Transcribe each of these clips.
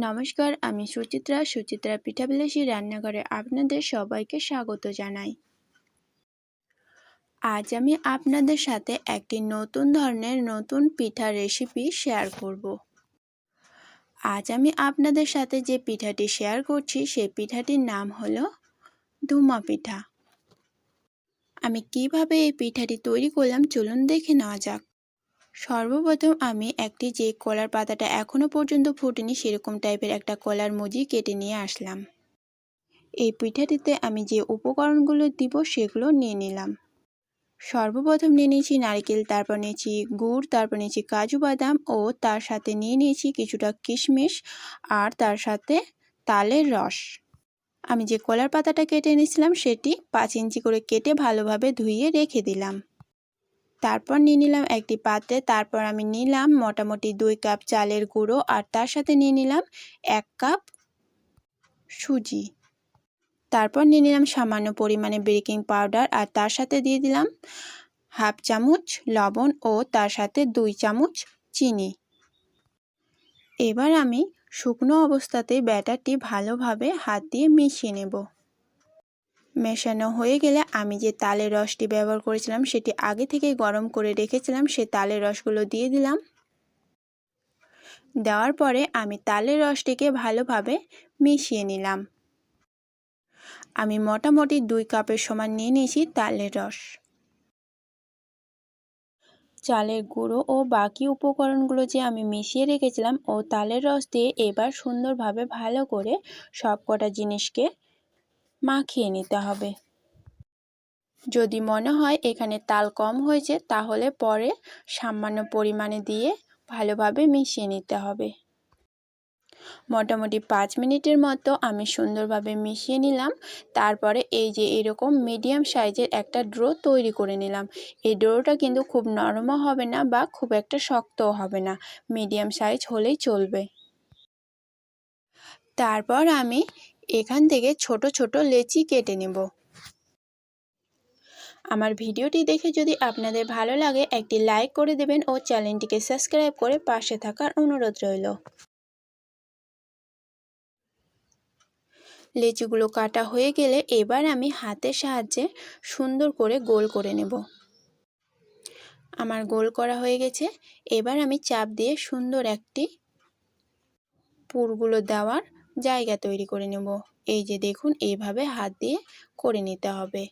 নমস্কার, আমি সুচিত্রা পিঠাবিলাসী রান্নাঘরে আপনাদের সবাইকে স্বাগত জানাই। আজ আমি আপনাদের সাথে একটি নতুন ধরনের পিঠার রেসিপি শেয়ার করব। আজ আমি আপনাদের সাথে যে পিঠাটি শেয়ার করছি সেই পিঠাটির নাম হলো ধুমা পিঠা। আমি কিভাবে এই পিঠাটি তৈরি করলাম চলুন দেখে নেওয়া যাক। সর্বপ্রথম আমি একটি যে কলার পাতাটা এখনো পর্যন্ত ফোটেনি সেরকম টাইপের একটা কলার মজি কেটে নিয়ে আসলাম। এই পিঠাটিতে আমি যে উপকরণগুলো দিব সেগুলো নিয়ে নিলাম। সর্বপ্রথম নিয়ে নিয়েছি নারকেল, তারপর নিয়েছি গুড়, তারপর নিয়েছি কাজু বাদাম ও তার সাথে নিয়ে নিয়েছি কিছুটা কিশমিশ আর তার সাথে তালের রস। আমি যে কলার পাতাটা কেটে এনেছিলাম সেটি 5 ইঞ্চি করে কেটে ভালোভাবে ধুইয়ে রেখে দিলাম। তারপর নিয়ে নিলাম একটি পাত্রে, তারপর আমি নিলাম মোটামুটি 2 কাপ চালের গুঁড়ো আর তার সাথে নিয়ে নিলাম 1 কাপ সুজি। তারপর নিয়ে নিলাম সামান্য পরিমাণে বেকিং পাউডার আর তার সাথে দিয়ে দিলাম হাফ চামচ লবণ ও তার সাথে 2 চামচ চিনি। এবার আমি শুকনো অবস্থাতেই ব্যাটারটি ভালোভাবে হাত দিয়ে মিশিয়ে নেব। মেশানো হয়ে গেলে আমি যে তালের রসটি ব্যবহার করেছিলাম সেটি আগে থেকে গরম করে রেখেছিলাম, সেই তালের রসগুলো দিয়ে দিলাম। দেওয়ার পরে আমি তালের রসটিকে ভালোভাবে মিশিয়ে নিলাম। আমি মোটামুটি 2 কাপের সমান নিয়ে নিয়েছি তালের রস। চালের গুঁড়ো ও বাকি উপকরণগুলো যে আমি মিশিয়ে রেখেছিলাম ও তালের রস দিয়ে এবার সুন্দরভাবে ভালো করে সবকটা জিনিসকে মাখিয়ে নিতে হবে। যদি মনে হয় এখানে তাল কম হয়েছে তাহলে পরে সামান্য পরিমাণে দিয়ে ভালোভাবে মিশিয়ে নিতে হবে। মোটামুটি 5 মিনিটের মতো আমি সুন্দরভাবে মিশিয়ে নিলাম। তারপরে এই যে এরকম মিডিয়াম সাইজের একটা ডো তৈরি করে নিলাম। এই ডোটা কিন্তু খুব নরমও হবে না বা খুব একটা শক্তও হবে না, মিডিয়াম সাইজ হলেই চলবে। তারপর আমি এখান থেকে ছোট ছোট লেচি কেটে নেব। আমার ভিডিওটি দেখে যদি আপনাদের ভালো লাগে একটি লাইক করে দেবেন ও চ্যানেলটিকে সাবস্ক্রাইব করে পাশে থাকার অনুরোধ রইল। লেচিগুলো কাটা হয়ে গেলে এবার আমি হাতের সাহায্যে সুন্দর করে গোল করে নেব। আমার গোল করা হয়ে গেছে। এবার আমি চাপ দিয়ে সুন্দর একটি পুরগুলো দেওয়ার জায়গা তৈরি করে নেব। এই যে দেখুন এইভাবে হাত দিয়ে করে নিতে হবে।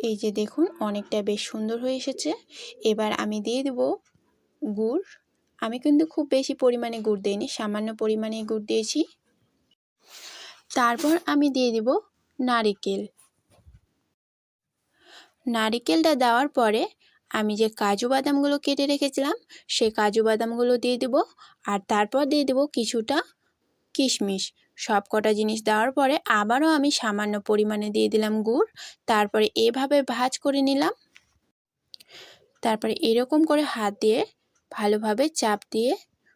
এই যে দেখুন অনেকটা বেশ সুন্দর হয়ে এসেছে। এবার আমি দিয়ে দেব গুড়। আমি কিন্তু খুব বেশি পরিমাণে গুড় দিইনি, সামান্য পরিমাণে গুড় দিয়েছি। তারপর আমি দিয়ে দেব নারকেল। নারকেলটা দেওয়ার পরে আমি যে কাজু বাদামগুলো কেটে রেখেছিলাম সেই কাজু বাদামগুলো দিয়ে দেব আর তারপর দিয়ে দেব কিছুটা কিশমিশ। সব কটা জিনিস দেওয়ার পরে আবারও আমি সামান্য পরিমাণে দিয়ে দিলাম গুড়। তারপরে এভাবে ভাঁজ করে নিলাম। তারপরে এরকম করে হাত দিয়ে ভালোভাবে চাপ দিয়ে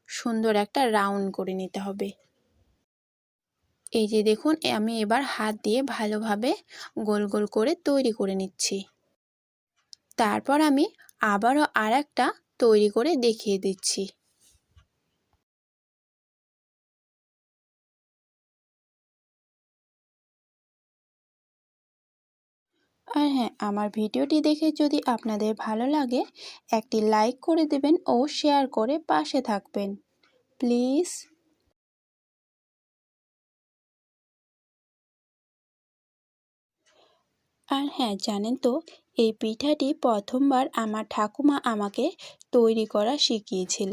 সুন্দর একটা রাউন্ড করে নিতে হবে। এই যে দেখুন আমি এবার হাত দিয়ে ভালোভাবে গোল গোল করে তৈরি করে নিচ্ছি। তারপর আমি আবারও আরেকটা তৈরি করে দেখিয়ে দিচ্ছি। আর হ্যাঁ, আমার ভিডিওটি দেখে যদি আপনাদের ভালো লাগে একটি লাইক করে দেবেন ও শেয়ার করে পাশে থাকবেন প্লিজ। আর হ্যাঁ, জানেন তো এই পিঠাটি প্রথমবার আমার ঠাকুমা আমাকে তৈরি করা শিখিয়েছিল।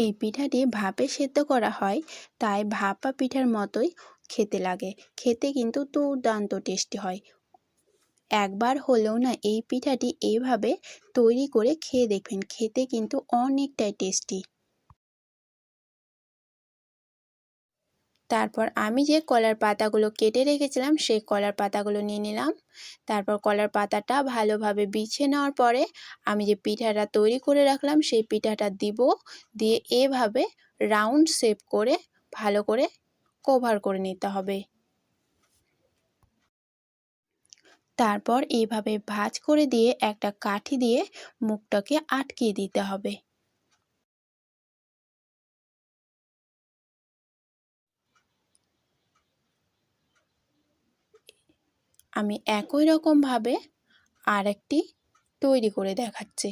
এই পিঠাটি ভাপে সেদ্ধ করা হয়, তাই ভাপা পিঠার মতোই খেতে লাগে। খেতে কিন্তু দুর্দান্ত টেস্টি হয়। একবার হলেও না এই পিঠাটি এইভাবে তৈরি করে খেয়ে দেখবেন, খেতে কিন্তু অনেকটাই টেস্টি। তারপর আমি যে কলার পাতাগুলো কেটে রেখেছিলাম সেই কলার পাতাগুলো নিয়ে নিলাম। তারপর কলার পাতাটা ভালোভাবে বিছিয়ে নেওয়ার পরে আমি যে পিঠাটা তৈরি করে রাখলাম সেই পিঠাটা দিব, দিয়ে এভাবে রাউন্ড শেপ করে ভালো করে কভার করে নিতে হবে। তারপর এইভাবে ভাঁজ করে দিয়ে একটা কাঠি দিয়ে মুখটাকে আটকিয়ে দিতে হবে। আমি একই রকমভাবে আরেকটি তৈরি করে দেখাচ্ছি।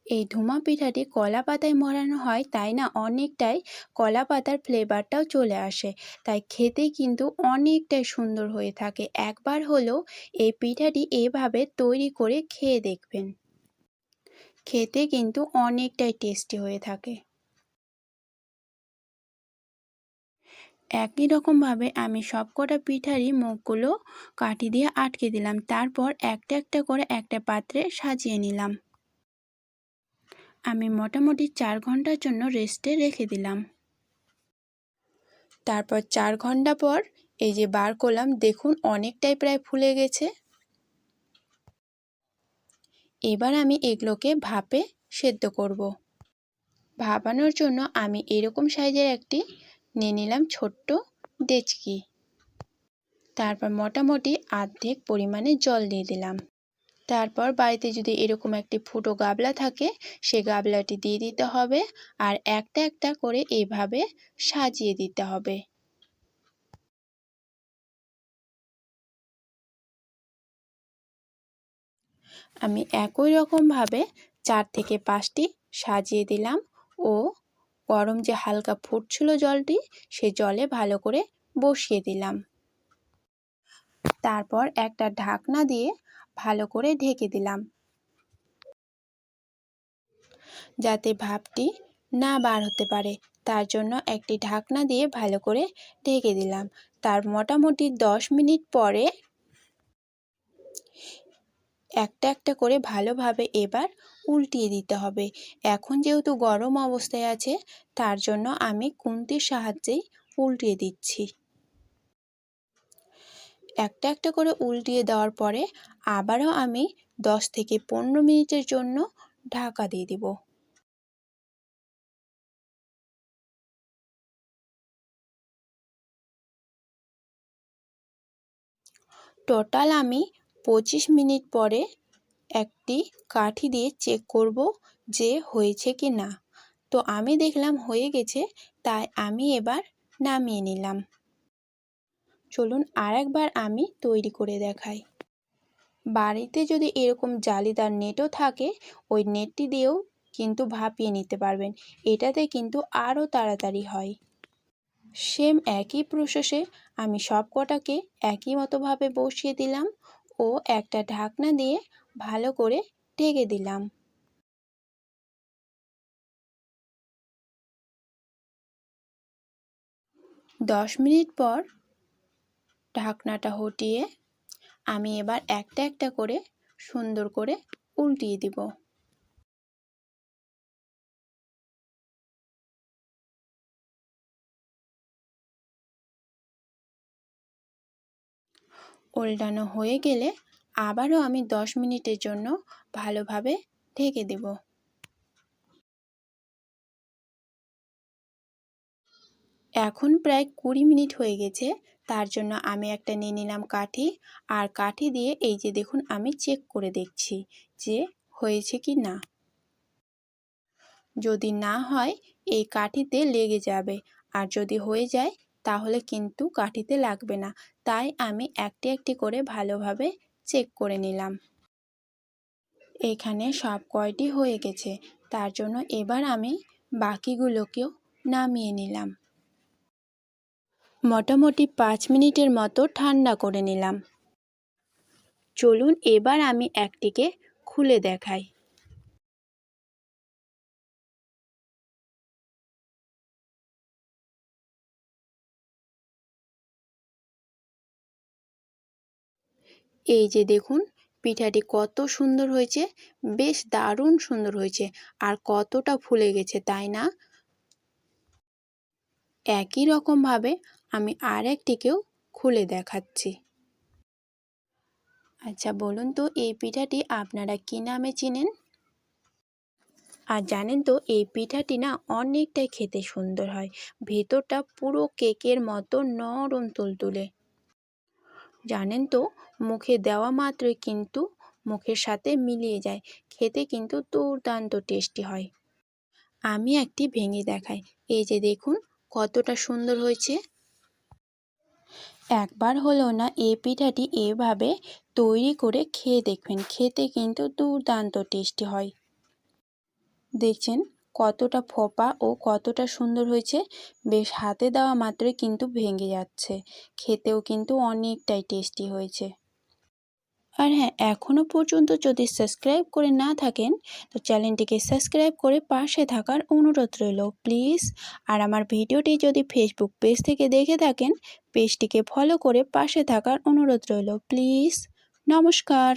এই ধুমা পিঠাটি কলা পাতায় মোড়ানো হয়, তাই না অনেকটাই কলা পাতার ফ্লেভারটাও চলে আসে, তাই খেতে কিন্তু অনেকটাই সুন্দর হয়ে থাকে। একবার হলেও এই পিঠাটি এভাবে তৈরি করে খেয়ে দেখবেন, খেতে কিন্তু অনেকটাই টেস্টি হয়ে থাকে। একই রকমভাবে আমি সবকটা পিঠারই মুখগুলো কাঠি দিয়ে আটকে দিলাম। তারপর একটা একটা করে একটা পাত্রে সাজিয়ে নিলাম। আমি মোটামুটি 4 ঘন্টার জন্য রেস্টে রেখে দিলাম। তারপর 4 ঘন্টা পর এই যে বার করলাম, দেখুন অনেকটাই প্রায় ফুলে গেছে। এবার আমি এগুলোকে ভাপে সেদ্ধ করব। ভাপানোর জন্য আমি এরকম সাইজের একটি নিয়ে নিলাম ছোট্ট ডেচকি। তারপর মোটামুটি অর্ধেক পরিমাণে জল দিয়ে দিলাম। তারপর বাড়িতে যদি এরকম একটি ফুটো গাবলা থাকে, সেই গাবলাটি দিয়ে দিতে হবে আর একটা একটা করে এইভাবে সাজিয়ে দিতে হবে। আমি একই রকমভাবে 4 থেকে 5টি সাজিয়ে দিলাম ও গরম যে হালকা ফুটছিল জলটি, সেই জলে ভালো করে বসিয়ে দিলাম। তারপর একটা ঢাকনা দিয়ে ভালো করে ঢেকে দিলাম, যাতে ভাপটি না বার হতে পারে। তার জন্য একটি ঢাকনা দিয়ে ভালো করে ঢেকে দিলাম। তার মোটামুটি 10 মিনিট পরে একটা একটা করে ভালোভাবে এবার উল্টিয়ে দিতে হবে। এখন যেহেতু গরম অবস্থায় আছে, তার জন্য আমি খুন্তির সাহায্যেই উল্টিয়ে দিচ্ছি। একটা একটা করে উল্টিয়ে দেওয়ার পরে আবারও আমি 10 থেকে 15 মিনিটের জন্য ঢাকা দিয়ে দিব। টোটাল আমি 25 মিনিট পরে একটি কাঠি দিয়ে চেক করব যে হয়েছে কি না। তো আমি দেখলাম হয়ে গেছে, তাই আমি এবার নামিয়ে নিলাম। চলুন আরেকবার আমি তৈরি করে দেখাই। বাড়িতে যদি এরকম জালিদার নেটও থাকে, ওই নেটটি দিয়েও কিন্তু ভাপিয়ে নিতে পারবেন। এটাতে কিন্তু আরও তাড়াতাড়ি হয়। সেম একই প্রসেসে আমি সবকটাকে একই মতোভাবে বসিয়ে দিলাম ও একটা ঢাকনা দিয়ে ভালো করে ঢেকে দিলাম। 10 মিনিট পর ঢাকনাটা হটিয়ে আমি এবার একটা একটা করে সুন্দর করে উল্টিয়ে দিব। উল্টানো হয়ে গেলে আবারও আমি 10 মিনিটের জন্য ভালোভাবে ঢেকে দেব। এখন প্রায় 20 মিনিট হয়ে গেছে, তার জন্য আমি একটা নিয়ে নিলাম কাঠি আর কাঠি দিয়ে এই যে দেখুন আমি চেক করে দেখছি যে হয়েছে কি না। যদি না হয় এই কাঠিতে লেগে যাবে, আর যদি হয়ে যায় তাহলে কিন্তু কাঠিতে লাগবে না। তাই আমি একটি একটি করে ভালোভাবে চেক করে নিলাম। এখানে সব কয়টি হয়ে গেছে, তার জন্য এবার আমি বাকিগুলোকেও নামিয়ে নিলাম। মোটামুটি 5 মিনিটের মতো ঠান্ডা করে নিলাম। চলুন এবার আমি একটিকে খুলে দেখাই। এই যে দেখুন পিঠাটি কত সুন্দর হয়েছে, বেশ দারুণ সুন্দর হয়েছে আর কতটা ফুলে গেছে, তাই না? একই রকমভাবে আমি আরেকটিকেও খুলে দেখাচ্ছি। আচ্ছা বলুন তো এই পিঠাটি আপনারা কি নামে চেনেন? আর জানেন তো এই পিঠাটি না অনেকটাই খেতে সুন্দর হয়, ভেতরটা পুরো কেকের মতো নরম তুলতুলে। জানেন তো মুখে দেওয়া মাত্রই কিন্তু মুখের সাথে মিলিয়ে যায়, খেতে কিন্তু দুর্দান্ত টেস্টি হয়। আমি একটি ভেঙে দেখাই, এই যে দেখুন কতটা সুন্দর হয়েছে। একবার হলেও না এই পিঠাটি এভাবে তৈরি করে খেয়ে দেখবেন, খেতে কিন্তু দুর্দান্ত টেস্টি হয়। দেখছেন কতটা ফোপা ও কতটা সুন্দর হয়েছে, বেশ হাতে দেওয়া মাত্রই কিন্তু ভেঙে যাচ্ছে, খেতেও কিন্তু অনেকটাই টেস্টি হয়েছে। আর হ্যাঁ, এখনও পর্যন্ত যদি সাবস্ক্রাইব করে না থাকেন তো চ্যানেলটিকে সাবস্ক্রাইব করে পাশে থাকার অনুরোধ রইল প্লিজ। আর আমার ভিডিওটি যদি ফেসবুক পেজ থেকে দেখে থাকেন পেজটিকে ফলো করে পাশে থাকার অনুরোধ রইল প্লিজ। নমস্কার।